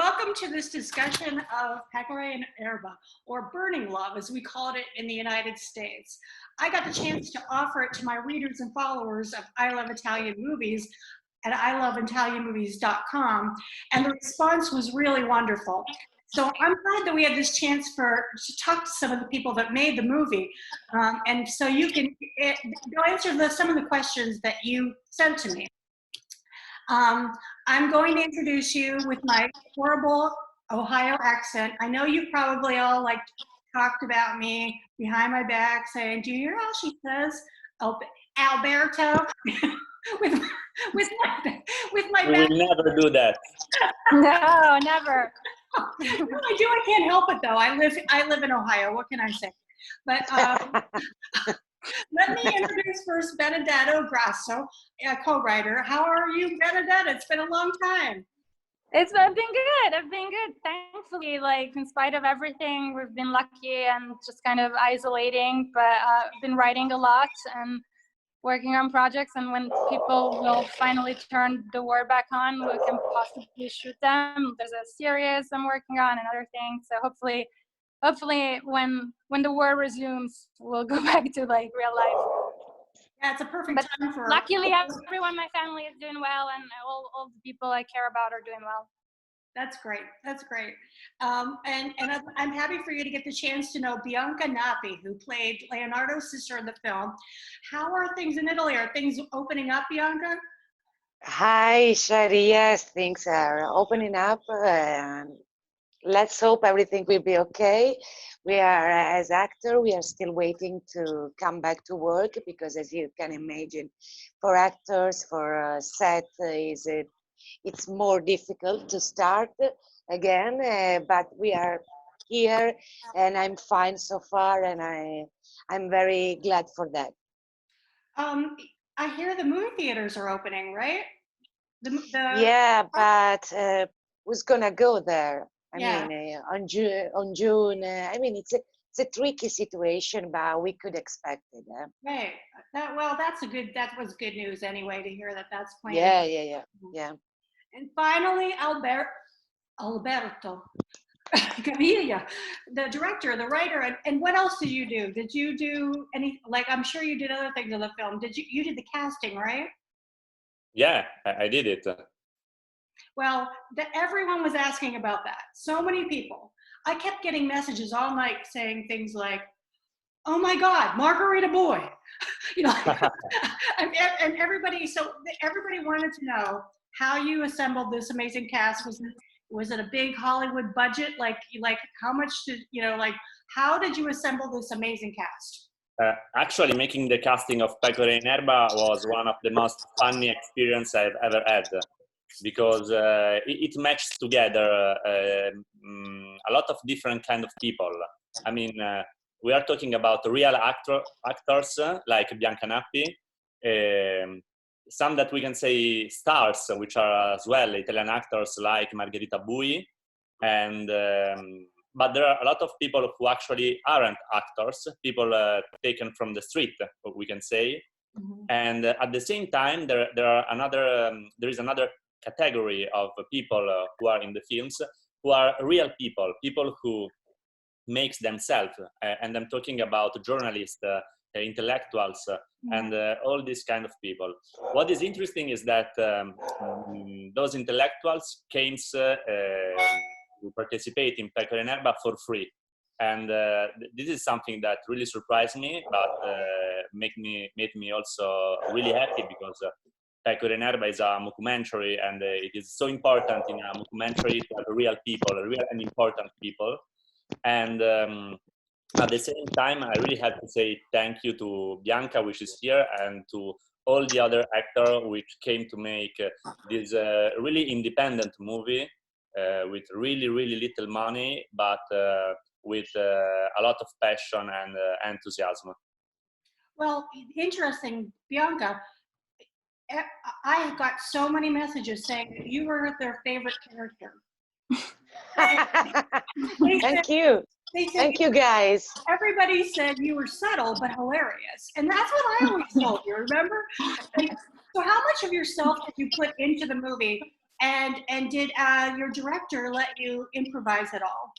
welcome to this discussion of Pecore and Erba, or burning love, as we called it in the United States. I got the chance to offer it to my readers and followers of I Love Italian Movies at iloveitalianmovies.com, and the response was really wonderful. So I'm glad that we had this chance to talk to some of the people that made the movie, and so they'll answer some of the questions that you sent to me. I'm going to introduce you with my horrible Ohio accent. I know you probably all talked about me behind my back saying, do you hear how she says Alberto? with my We will never do that. No, never. No, I do. I can't help it though. I live in Ohio. What can I say? But let me introduce first Benedetta Grasso, a co-writer. How are you, Benedetta? It's been a long time. I've been good. I've been good. Thankfully, in spite of everything, we've been lucky and just kind of isolating, but I've been writing a lot and working on projects. And when people will finally turn the war back on, we can possibly shoot them. There's a series I'm working on and other things. So hopefully when the war resumes, we'll go back to real life. Yeah, it's a perfect time for. Luckily, everyone in my family is doing well, and all the people I care about are doing well. That's great. That's great. And I'm happy for you to get the chance to know Bianca Nappi, who played Leonardo's sister in the film. How are things in Italy? Are things opening up, Bianca? Hi, Shari. Yes, things are opening up. Let's hope everything will be okay. We are, as actor, we are still waiting to come back to work because, as you can imagine, for actors, for set, it's more difficult to start again. But we are here, and I'm fine so far, and I'm very glad for that. I hear the movie theaters are opening, right? Yeah, but who's gonna go there? I Yeah. mean, on June. I mean, it's a tricky situation, but we could expect it. Right. That was good news anyway to hear that that's playing. Yeah. And finally, Alberto Caviglia, the director, the writer, and what else did you do? Did you do any? I'm sure you did other things in the film. You did the casting, right? Yeah, I did it. Well, everyone was asking about that. So many people. I kept getting messages all night saying things like, "Oh my God, Margarita Boy," and everybody wanted to know how you assembled this amazing cast. Was it a big Hollywood budget? How much how did you assemble this amazing cast? Actually, making the casting of Pecore and Erba was one of the most funny experience I've ever had, because it matched together a lot of different kind of people. I mean, we are talking about real actors like Bianca Nappi, some that we can say stars, which are as well Italian actors like Margherita Bui, and but there are a lot of people who actually aren't actors, people taken from the street, we can say. Mm-hmm. And at the same time, there is another category of people who are in the films, who are real people who makes themselves, and I'm talking about journalists, intellectuals, and all these kind of people. What is interesting is that those intellectuals came to participate in Pecore and Erba for free, and this is something that really surprised me, but made me also really happy, because Pecore and Erba is a mockumentary, and it is so important in a mockumentary to have real people, real and important people. And at the same time, I really have to say thank you to Bianca, which is here, and to all the other actors which came to make this really independent movie with really, really little money, but with a lot of passion and enthusiasm. Well, interesting, Bianca. I got so many messages saying that you were their favorite character. Thank you. Thank you, guys. Everybody said you were subtle but hilarious. And that's what I always told you, remember? So how much of yourself did you put into the movie? And did your director let you improvise at all?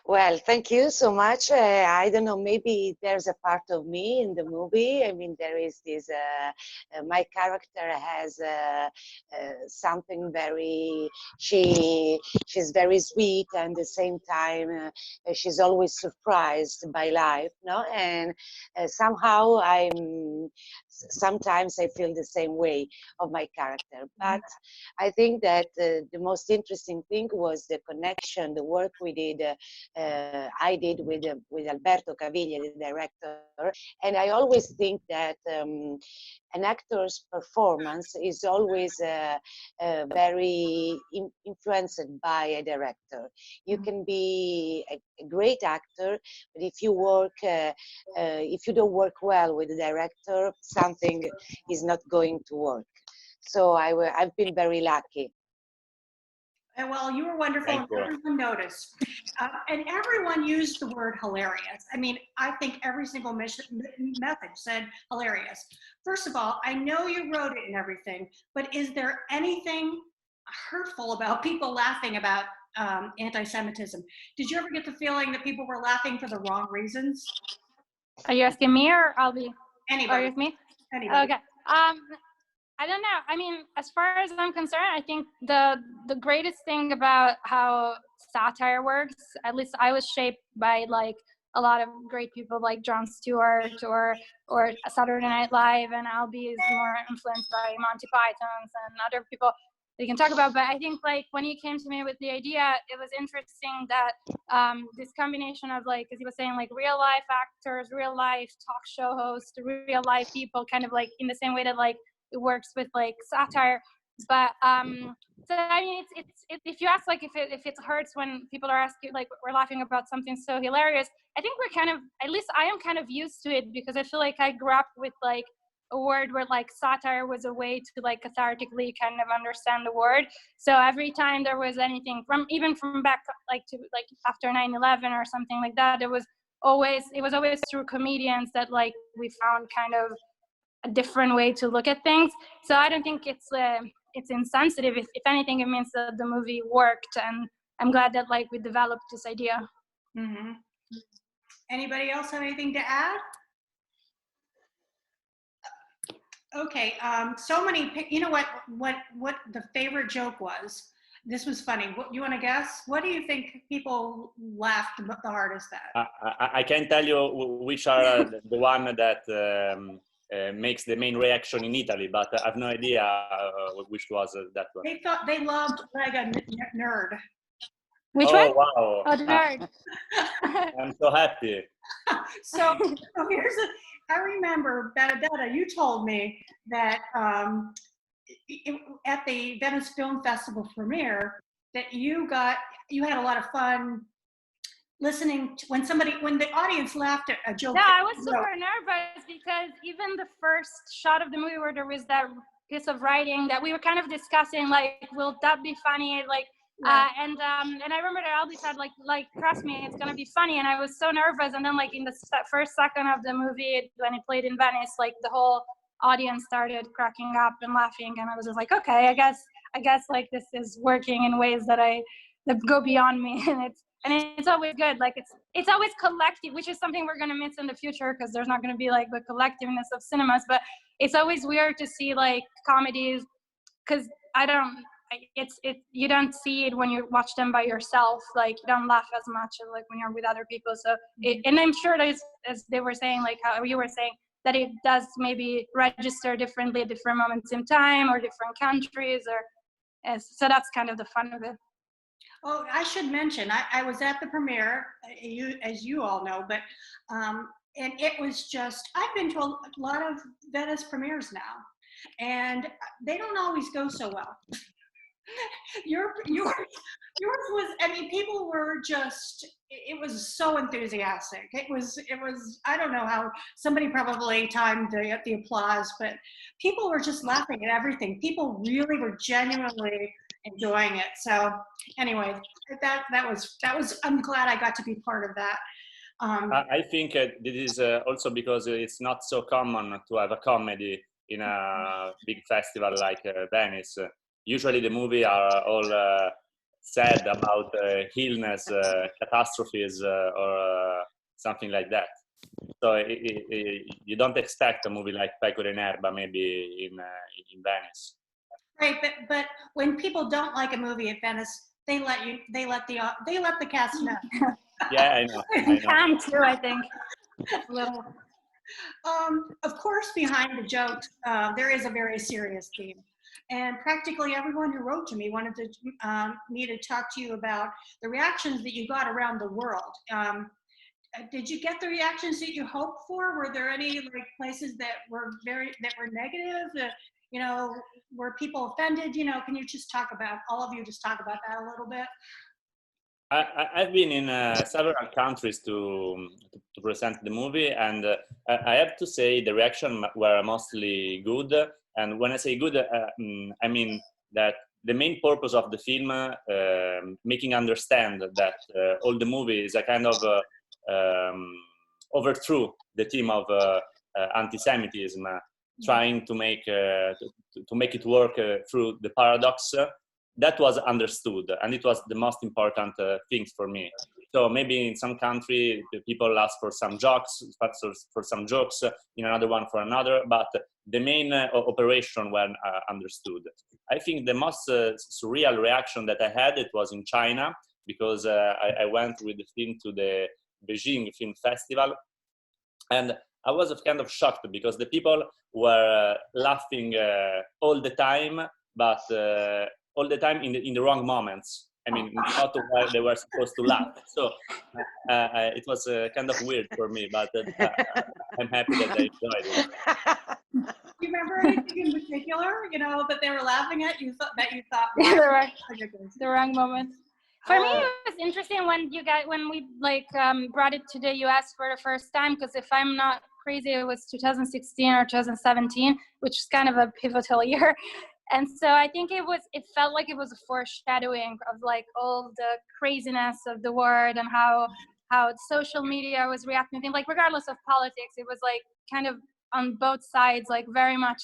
Well, thank you so much. I don't know, maybe there's a part of me in the movie. I mean, there is this, my character has something very, she's very sweet, and at the same time, she's always surprised by life, no? And somehow sometimes I feel the same way of my character. But I think that the most interesting thing was the connection, the work we did, I did with Alberto Caviglia, the director. And I always think that an actor's performance is always very influenced by a director. You can be a great actor, but if you if you don't work well with the director, something is not going to work. So I've been very lucky. Well, you were wonderful, and everyone noticed. And everyone used the word hilarious. I mean, I think every single message said hilarious. First of all, I know you wrote it and everything, but is there anything hurtful about people laughing about anti-Semitism? Did you ever get the feeling that people were laughing for the wrong reasons? Are you asking me, or I'll be? Anybody. Are you asking me? Anybody. Okay. I don't know. I mean, as far as I'm concerned, I think the greatest thing about how satire works, at least I was shaped by like a lot of great people like Jon Stewart or Saturday Night Live, and Albie is more influenced by Monty Python's and other people that you can talk about. But I think like when he came to me with the idea, it was interesting that this combination of like, as he was saying, like real life actors, real life talk show hosts, real life people, kind of like in the same way that like it works with like satire. But so I mean, it's if you ask like if it hurts when people are asking like we're laughing about something so hilarious, I think we're kind of, at least I am kind of used to it, because I feel like I grew up with like a word where like satire was a way to like cathartically kind of understand the word. So every time there was anything from back like to like after 9/11 or something like that, it was always through comedians that like we found kind of a different way to look at things. So I don't think it's insensitive. If anything, it means that the movie worked, and I'm glad that like we developed this idea. Mm-hmm. Anybody else have anything to add? Okay, so many, you know what the favorite joke was? This was funny. What, you want to guess? What do you think people laughed the hardest at? I can tell you which are the one that makes the main reaction in Italy, but I have no idea which was that one. They loved like a nerd. Which one? Wow. Oh, the nerd. I'm so happy. So I remember, Benedetta, you told me that at the Venice Film Festival premiere that you had a lot of fun listening to when the audience laughed at a joke. Yeah, I was super nervous because even the first shot of the movie where there was that piece of writing that we were kind of discussing, like, will that be funny? Like, and I remember that Albie said, like, trust me, it's gonna be funny. And I was so nervous. And then, like, in the first second of the movie, when it played in Venice, like, the whole audience started cracking up and laughing. And I was just like, okay, I guess like this is working in ways that go beyond me. And it's always good. Like, it's always collective, which is something we're gonna miss in the future because there's not gonna be like the collectiveness of cinemas. But it's always weird to see like comedies, because you don't see it when you watch them by yourself. Like, you don't laugh as much as like when you're with other people. So and I'm sure that as they were saying, like how you were saying, that it does maybe register differently at different moments in time or different countries, so that's kind of the fun of it. Oh, I should mention, I was at the premiere, as you all know, but and it was just, I've been to a lot of Venice premieres now, and they don't always go so well. Yours was, I mean, people were just, it was so enthusiastic. It was, I don't know how, somebody probably timed the applause, but people were just laughing at everything. People really were genuinely enjoying it. So anyway, that was, I'm glad I got to be part of that. I think this is also because it's not so common to have a comedy in a big festival like Venice. Usually the movie are all sad about illness, catastrophes, or something like that. So you don't expect a movie like Pecore and Erba maybe in Venice. Right, but when people don't like a movie at Venice, they let the cast know. Yeah, I know. Can too, I think. A little. Of course, behind the jokes, there is a very serious theme. And practically everyone who wrote to me wanted me to talk to you about the reactions that you got around the world. Did you get the reactions that you hoped for? Were there any places that were negative? Were people offended? Can you just talk about, all of you just talk about that a little bit? I've been in several countries to present the movie, and I have to say the reaction were mostly good. And when I say good, I mean that the main purpose of the film, making understand that all the movie is a kind of overthrew the theme of anti-Semitism, trying to make it work through the paradox. That was understood, and it was the most important things for me. So maybe in some country, the people ask for some jokes, in another one for another, but the main operation were understood. I think the most surreal reaction that I had, it was in China, because I went with the film to the Beijing Film Festival, and I was kind of shocked because the people were laughing all the time, but all the time in the wrong moments. I mean, not where they were supposed to laugh. So it was kind of weird for me, but I'm happy that I enjoyed it. Do you remember anything in particular, that they were laughing at? You thought? The wrong moment. For me, it was interesting when we brought it to the US for the first time, because if I'm not crazy, it was 2016 or 2017, which is kind of a pivotal year. And so I think it felt like it was a foreshadowing of all the craziness of the world and how social media was reacting. I think regardless of politics, it was kind of on both sides, very much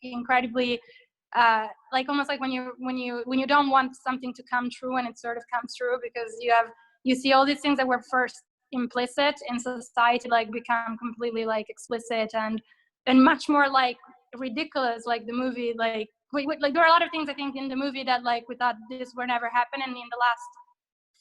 incredibly almost like when you don't want something to come true and it sort of comes true, because you see all these things that were first implicit in society become completely explicit and much more ridiculous. The movie there are a lot of things I think in the movie that we thought this would never happen, and in the last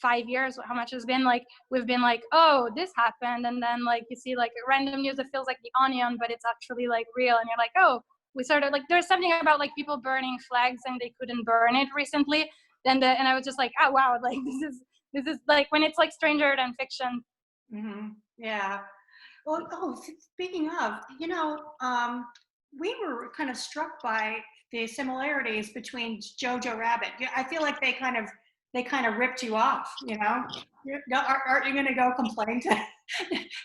5 years, how much has been we've been oh, this happened, and then you see random news that feels like The Onion, but it's actually real, and you're oh, we sort of there's something about people burning flags and they couldn't burn it recently, and I was just oh wow, this is when it's stranger than fiction. Mm-hmm. Yeah. Well, speaking of, we were kind of struck by the similarities between Jojo Rabbit. I feel like they kind of ripped you off. Aren't you going to go complain to?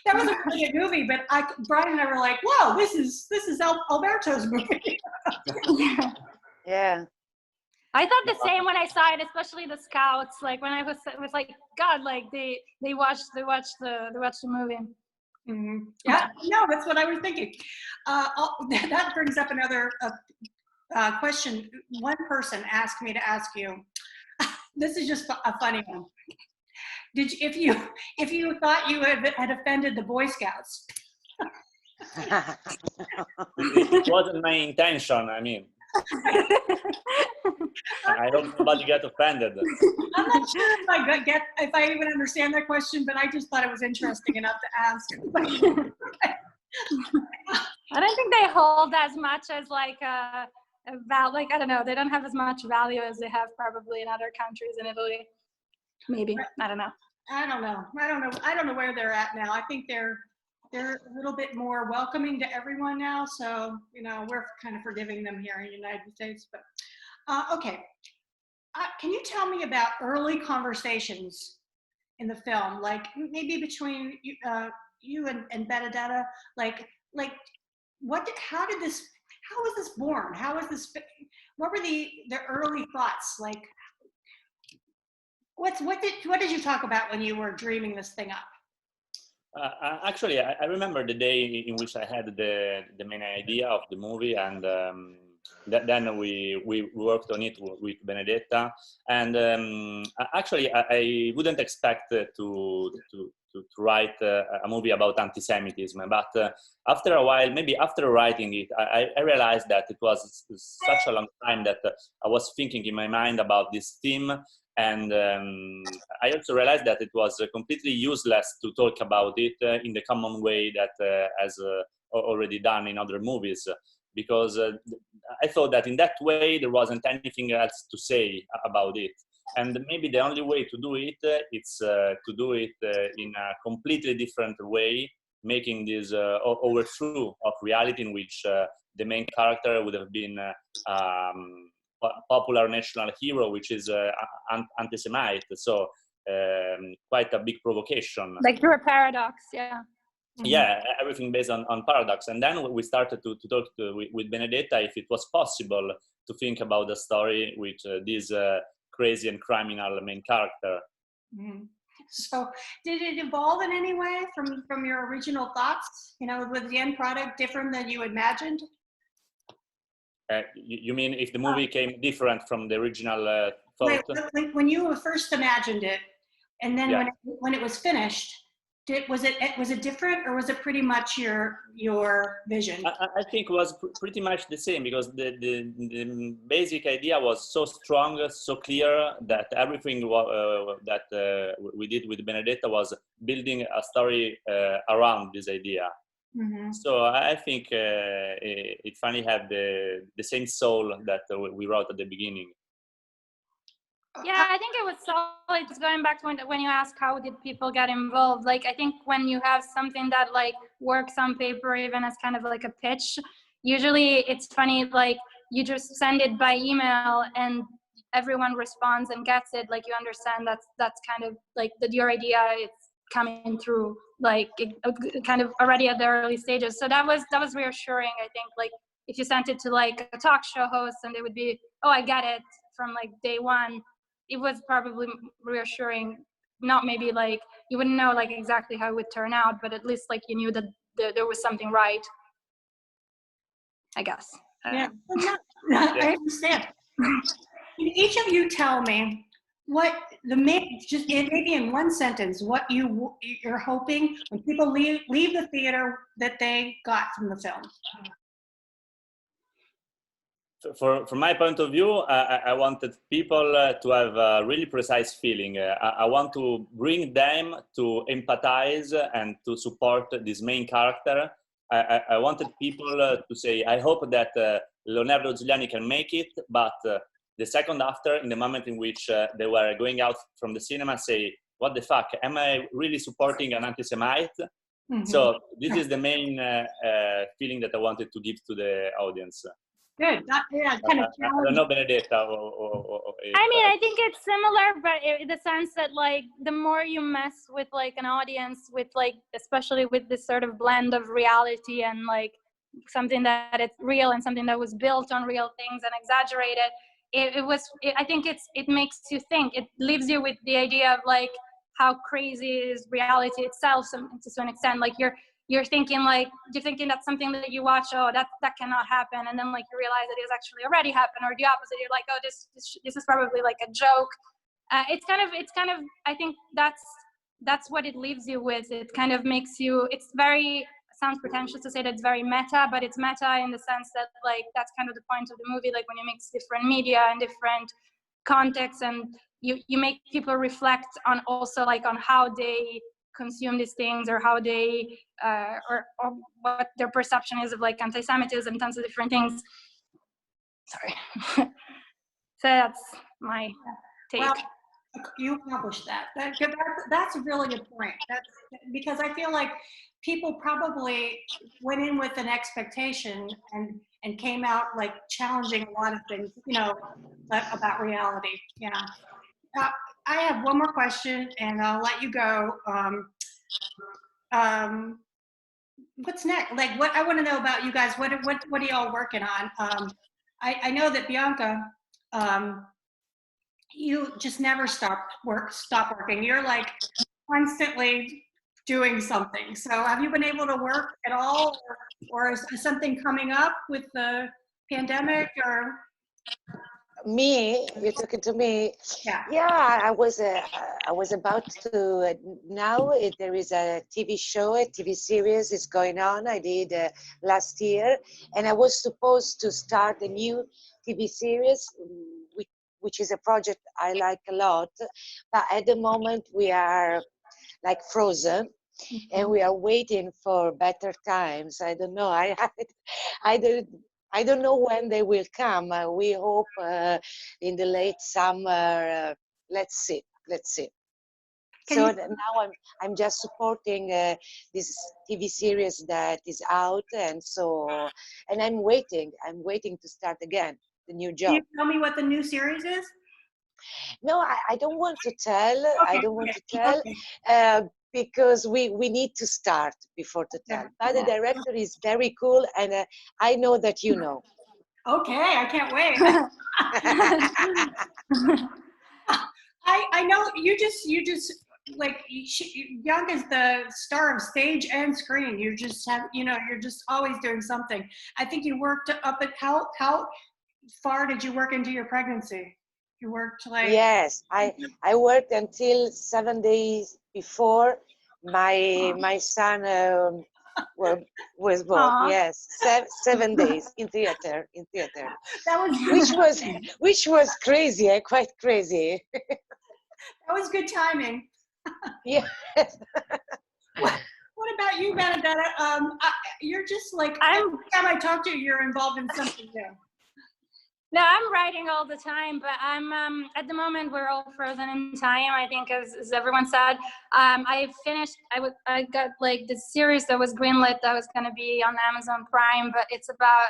That was a really good movie, but Brian and I were whoa, this is Alberto's movie. Yeah. I thought the same when I saw it, especially the Scouts. When I was God, they watched the movie. Mm-hmm. Yeah, no, that's what I was thinking. That brings up another question. One person asked me to ask you. This is just a funny one. If you thought you had offended the Boy Scouts? It wasn't my intention. I mean, I hope nobody got offended. I'm not sure if I even understand that question, but I just thought it was interesting enough to ask. I don't think they hold as much as I don't know, they don't have as much value as they have probably in other countries in Italy. Maybe. I don't know. I don't know where they're at now. I think they're a little bit more welcoming to everyone now. So, we're kind of forgiving them here in the United States. But okay. Can you tell me about early conversations in the film? Maybe between you and Benedetta, how was this born? What were the early thoughts? What did you talk about when you were dreaming this thing up? Actually, I remember the day in which I had the main idea of the movie, and then we worked on it with Benedetta. And actually, I wouldn't expect to write a movie about anti-Semitism, but after a while, maybe after writing it, I realized that it was such a long time that I was thinking in my mind about this theme. And I also realized that it was completely useless to talk about it in the common way that as already done in other movies, because I thought that in that way there wasn't anything else to say about it. And maybe the only way to do it is to do it in a completely different way, making this overthrow of reality in which the main character would have been popular national hero, which is anti-Semite. So quite a big provocation. Like through a paradox, yeah. Yeah, everything based on paradox. And then we started to talk with Benedetta if it was possible to think about the story with this crazy and criminal main character. So did it evolve in any way from your original thoughts? You know, was the end product different than you imagined? You mean if the movie came different from the original thought? When you first imagined it, and then Yeah. when it was finished, was it different, or was it pretty much your vision? I think it was pretty much the same, because the basic idea was so strong, so clear, that everything that we did with Benedetta was building a story around this idea. So I think it finally had the same soul that we wrote at the beginning. Yeah, I think it was solid. Just going back to when you asked how did people get involved, like I think when you have something that like works on paper, even as kind of like a pitch, usually it's funny, like you just send it by email and everyone responds and gets it. Like you understand that's kind of like that your idea is coming through, like kind of already at the early stages. So that was reassuring. I think like if you sent it to like a talk show host and they would be, oh, I get it from like day one. It was probably reassuring. Not maybe like you wouldn't know like exactly how it would turn out, but at least like you knew that there was something right, I guess. Yeah, I understand. Can each of you tell me what just maybe in one sentence, what you're hoping when people leave the theater that they got from the film? From my point of view, I wanted people to have a really precise feeling. I want to bring them to empathize and to support this main character. I wanted people to say, I hope that Leonardo Giuliani can make it, but the second after, in the moment in which they were going out from the cinema, say, what the fuck, am I really supporting an anti-Semite? So this is the main feeling that I wanted to give to the audience. Good. Yeah, kind of I don't know, Benedetta. I mean, I think it's similar, but in the sense that like the more you mess with like an audience, with like especially with this sort of blend of reality and like something that it's real and something that was built on real things and exaggerated, I think it makes you think. It leaves you with the idea of like how crazy is reality itself to an extent. Like you're thinking that's something that you watch, oh, that cannot happen, and then like you realize that it has actually already happened, or the opposite, you're like, oh, this is probably like a joke. It's kind of I think that's what it leaves you with. It kind of makes you, sounds pretentious to say that it's very meta, but it's meta in the sense that like that's kind of the point of the movie, like when you mix different media and different contexts, and you make people reflect on also like on how they consume these things, or how they or what their perception is of like anti-Semitism and tons of different things. Sorry. So that's my take. Well, you accomplished that. That's a really good point. That's because I feel like people probably went in with an expectation and came out like challenging a lot of things, you know, about reality. Yeah. I have one more question, and I'll let you go. What's next? Like, what I want to know about you guys. What are y'all working on? I know that Bianca, you just never stop working. You're like constantly doing something. So have you been able to work at all, or is something coming up with the pandemic, or? Me, you're talking to me. Yeah. Yeah, I was about to. Now there is a TV show, a TV series is going on. I did last year, and I was supposed to start a new TV series, which is a project I like a lot. But at the moment, we are like frozen, and we are waiting for better times. I don't know. I don't. I don't know when they will come. We hope in the late summer. Let's see. Let's see. So now I'm just supporting this TV series that is out, and so I'm waiting. I'm waiting to start again the new Can job. you tell me what the new series is? No, I don't want to tell. I don't want to tell. Okay. Because we need to start before to tell. But the director is very cool, and I know that you know. Okay, I can't wait. I know you just like Bianca's the star of stage and screen. You just have, you're just always doing something. I think you worked up at how far did you work into your pregnancy? You worked like. Yes, I worked until 7 days before my son was born. Aw. Yes, 7 days in theater. That was Which was crazy, quite crazy. that was good timing. Yes. What about you, Benedetta? You're just like every time I talk to you, you're involved in something new. No, I'm writing all the time, but I'm at the moment we're all frozen in time. I think, as everyone said, I finished. I got like the series that was greenlit that was going to be on Amazon Prime, but it's about.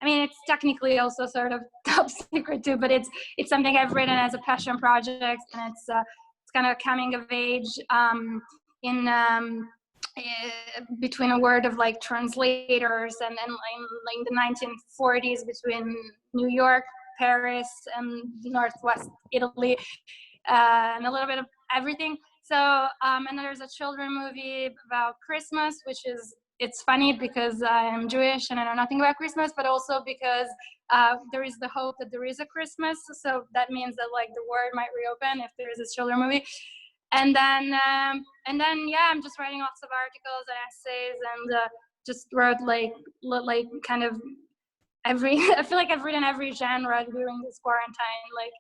I mean, it's technically also sort of top secret too, but it's something I've written as a passion project, and it's kind of coming of age in. Between a word of like translators and like the 1940s between New York, Paris, and Northwest Italy, and a little bit of everything. So, and then there's a children movie about Christmas, which is, it's funny because I'm Jewish and I know nothing about Christmas, but also because there is the hope that there is a Christmas. So that means that like the world might reopen if there is a children movie. And then, yeah, I'm just writing lots of articles and essays, and just wrote like kind of I feel like I've written every genre during this quarantine. Like,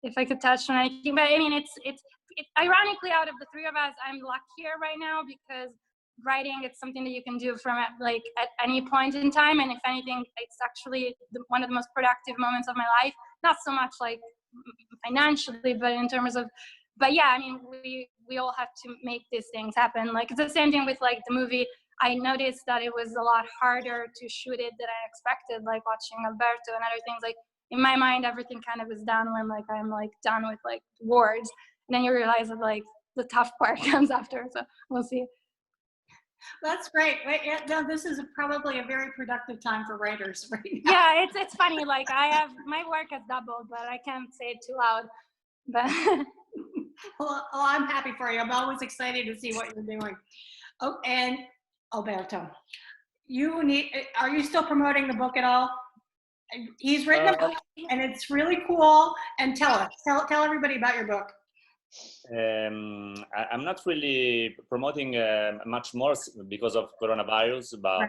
if I could touch on anything, but I mean, it's ironically, out of the three of us, I'm luckier right now because writing, it's something that you can do from like at any point in time, and if anything, it's actually one of the most productive moments of my life. Not so much like financially, but in terms of. But yeah, I mean, we all have to make these things happen. Like, it's the same thing with like the movie. I noticed that it was a lot harder to shoot it than I expected, like watching Alberto and other things. Like, in my mind, everything kind of is done when like I'm like done with like words. And then you realize that like the tough part comes after. So we'll see. That's great. No, this is probably a very productive time for writers right now. Yeah, it's funny. Like, my work has doubled, but I can't say it too loud. But well, I'm happy for you. I'm always excited to see what you're doing. Oh, and Alberto, are you still promoting the book at all? He's written a book, and it's really cool. And tell everybody about your book. I'm not really promoting much more because of coronavirus, but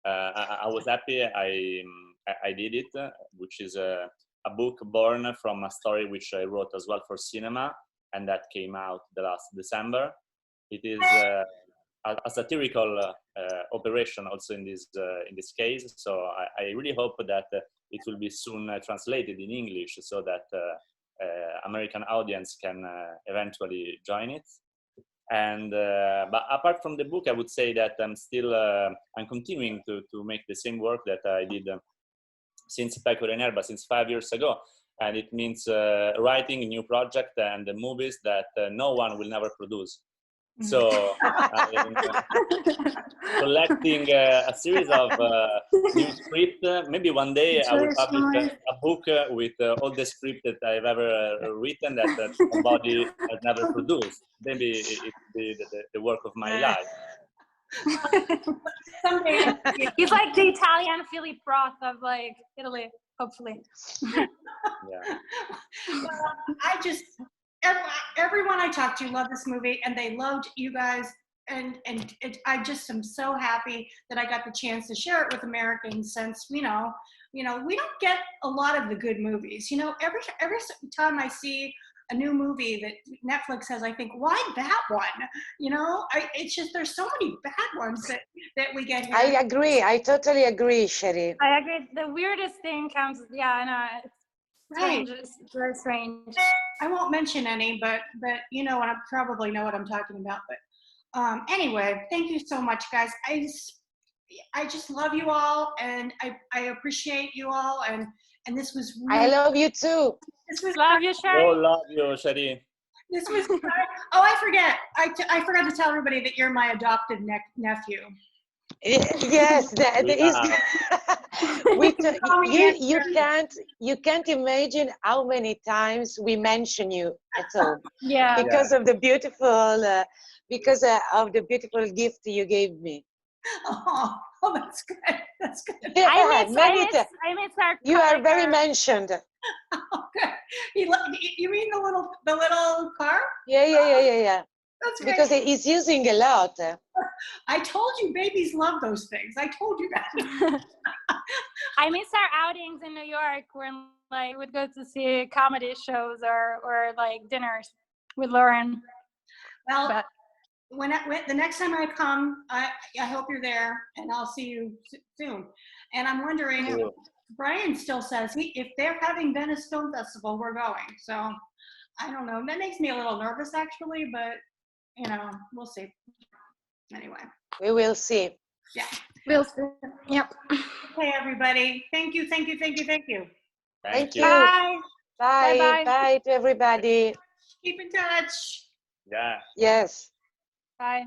I was happy I did it, which is a book born from a story which I wrote as well for cinema, and that came out the last December. It is a satirical operation also in this case, so I really hope that it will be soon translated in English so that American audience can eventually join it. And but apart from the book, I would say that I'm continuing to make the same work that I did since Pecore and Erba, since 5 years ago. And it means writing a new project and the movies that no one will never produce. So I'm collecting a series of new scripts. Maybe one day I will publish a book with all the scripts that I've ever written that somebody has never produced. Maybe it will be the work of my life. Someday. He's like the Italian Philip Roth of like Italy, hopefully. Yeah. Well, I just everyone I talked to loved this movie, and they loved you guys. And I just am so happy that I got the chance to share it with Americans, since we don't get a lot of the good movies. Every time I see a new movie that Netflix has, I think, why that one? It's just there's so many bad ones that we get here. I agree. I totally agree, Sherry. I agree. The weirdest thing comes. Yeah, I know. It's strange. It's very strange. I won't mention any, but I probably know what I'm talking about. But anyway, thank you so much, guys. I just love you all, and I appreciate you all, and this was really, I love you too. This was love you, Sherry. Oh, love you, Sherry. This was. Oh, I forget. I forgot to tell everybody that you're my adopted nephew. Yes, that is. You can't imagine how many times we mention you at home. Yeah. Because of the beautiful gift you gave me. Oh, that's good. That's good. Yeah, I miss our you are very mentioned. Okay. You mean the little car? Yeah. That's great. Because he's using a lot. I told you, babies love those things. I told you that. I miss our outings in New York, when like we'd go to see comedy shows or like dinners with Lauren. Well, when the next time I come, I hope you're there, and I'll see you soon. And I'm wondering, Cool. Brian still says if they're having Venice Film Festival, we're going. So I don't know. That makes me a little nervous, actually, but we'll see. Anyway. We will see. Yeah. We'll see. Yep. Okay, everybody. Thank you. Thank you. Bye. Bye. Bye to everybody. Keep in touch. Yeah. Yes. Bye.